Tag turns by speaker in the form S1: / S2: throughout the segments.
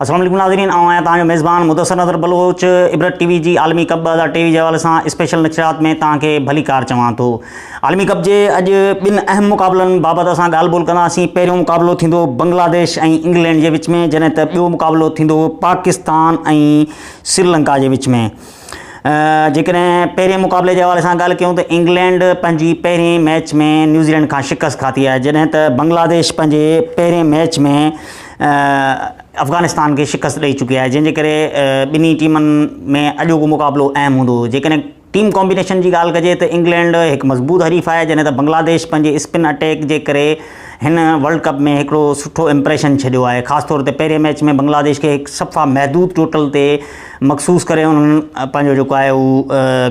S1: अस्सलाम वालेकुम नाज़रीन, आऊं आहियां मेज़बान मुदस्सिर नज़र बलोच। इबरत टीवी जी आलमी कप 2023 जे हवाले सां स्पेशल नशरियात में तव्हांखे भली कार चवां थो। आलमी कप जे अॼु ॿिनि अहम मुक़ाबलनि बाबति असां ॻाल्हि ॿोल कंदासीं। पहिरियों मुक़ाबलो थींदो बांग्लादेश ऐं इंग्लैंड जे विच में, जॾहिं त ॿियो मुक़ाबलो थींदो पाकिस्तान ऐं श्रीलंका जे विच में। जेकॾहिं पहिरें मुक़ाबले जे हवाले सां ॻाल्हि कयूं त इंग्लैंड पंहिंजी पहिरें मैच में न्यूज़ीलैंड खां शिकस्त खाती आहे, जॾहिं त बांग्लादेश पंहिंजे पहिरें मैच में अफ़गानिस्तान खे शिकस्त ॾेई चुकी आहे, जंहिंजे करे ॿिन्ही टीमनि में अॼोको मुक़ाबलो अहम हूंदो। जेकॾहिं टीम कॉम्बिनेशन जी ॻाल्हि कजे त इंग्लैंड हिकु मज़बूत हरीफ़ आहे, जॾहिं त बांग्लादेश पंहिंजे स्पिन अटैक जे करे हिन वर्ल्ड कप में हिकिड़ो सुठो इम्प्रेशन छॾियो आहे। ख़ासि तौर ते पहिरें मैच में बांग्लादेश खे हिकु सफ़ा महदूद टोटल ते मखसूस करे उन्हनि पंहिंजो जेको आहे उहो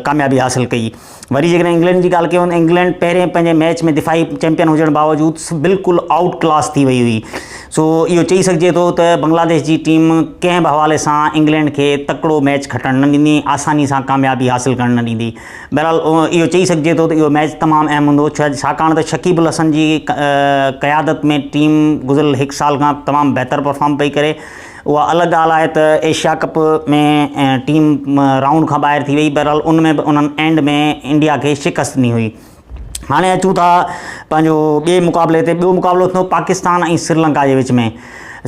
S1: कामयाबी हासिलु कई। वरी जेकॾहिं इंग्लैंड जी ॻाल्हि कयूं त इंग्लैंड पहिरें पंहिंजे मैच में दिफ़ाई चैंपियन हुजण बावजूदु बिल्कुलु आउट क्लास थी वई हुई। सो इहो चई सघिजे थो त बांग्लादेश जी टीम कंहिं बि हवाले सां इंग्लैंड खे तकिड़ो मैच खटणु न ॾींदी, आसानी सां कामयाबी हासिलु करणु न ॾींदी। बहरहाल इहो चई सघिजे थो त इहो मैच तमामु अहम हूंदो, छाकाणि त शकीब अल हसन जी क़यादत में टीम गुज़िरियल हिकु साल खां तमामु बहितर परफॉर्म पई करे। उहा अलॻि ॻाल्हि आहे त एशिया कप में टीम राउंड खां ॿाहिरि थी वई, बहरहाल उन में बि उन्हनि एंड में इंडिया खे शिकस्त ॾिनी हुई। हाणे अचूं था पंहिंजो ॿिए मुक़ाबले ते। ॿियो मुक़ाबलो थींदो पाकिस्तान ऐं श्रीलंका जे विच में।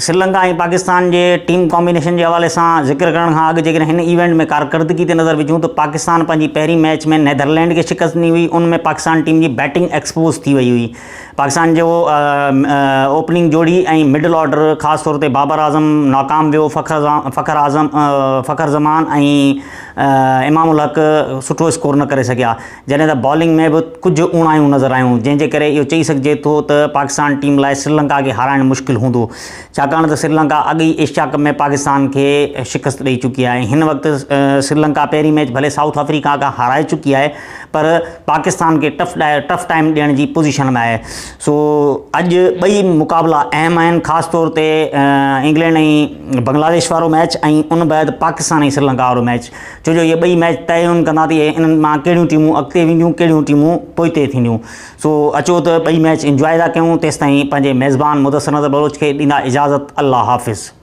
S1: श्रीलंका ऐं पाकिस्तान जे टीम कॉम्बिनेशन जे हवाले सां ज़िक्र करण खां अॻु जेकॾहिं हिन इवेंट में कारकर्दगी ते नज़र विझूं त पाकिस्तान पंहिंजी पहिरीं मैच में नीदरलैंड खे शिकस्त ॾिनी हुई। उन में पाकिस्तान टीम जी बैटिंग एक्सपोज़ थी वई हुई। पाकिस्तान जो ओपनिंग जोड़ी ऐं मिडल ऑर्डर ख़ासि तौर ते बाबर आज़म नाकाम वियो, फ़खर ज़मान ऐं इमाम उल हक़ सुठो स्कोर न करे सघिया, जॾहिं त बॉलिंग में बि कुझु उणायूं नज़र आयूं, जंहिंजे करे इहो चई सघिजे थो त पाकिस्तान टीम लाइ श्रीलंका खे हाराइणु मुश्किल हूंदो, छाकाणि त श्रीलंका अॻु ई एशिया कप में पाकिस्तान खे शिकस्त ॾेई चुकी आहे। हिन वक़्तु श्रीलंका पहिरीं मैच भले साउथ अफ्रीका खां हाराए चुकी आहे, पर पाकिस्तान खे टफ टाइम ॾियण जी पोज़ीशन में आहे। सो अॼु ॿई मुक़ाबला अहम आहिनि, ख़ासि तौर ते इंग्लैंड ऐं बांग्लादेश वारो मैच ऐं उन बैदि पाकिस्तान ऐं श्रीलंका वारो मैच, छो जो इहे ॿई मैच तय कंदा थी इन्हनि मां कहिड़ियूं टीमूं अॻिते वेंदियूं, कहिड़ियूं टीमूं पोइते थींदियूं। सो अचो त ॿई मैच इंजॉय था कयूं। तेसिताईं पंहिंजे मेज़बान मुदस्सिर नज़र बलोच खे ॾींदा इजाज़त। अल्लाह हाफ़िज़।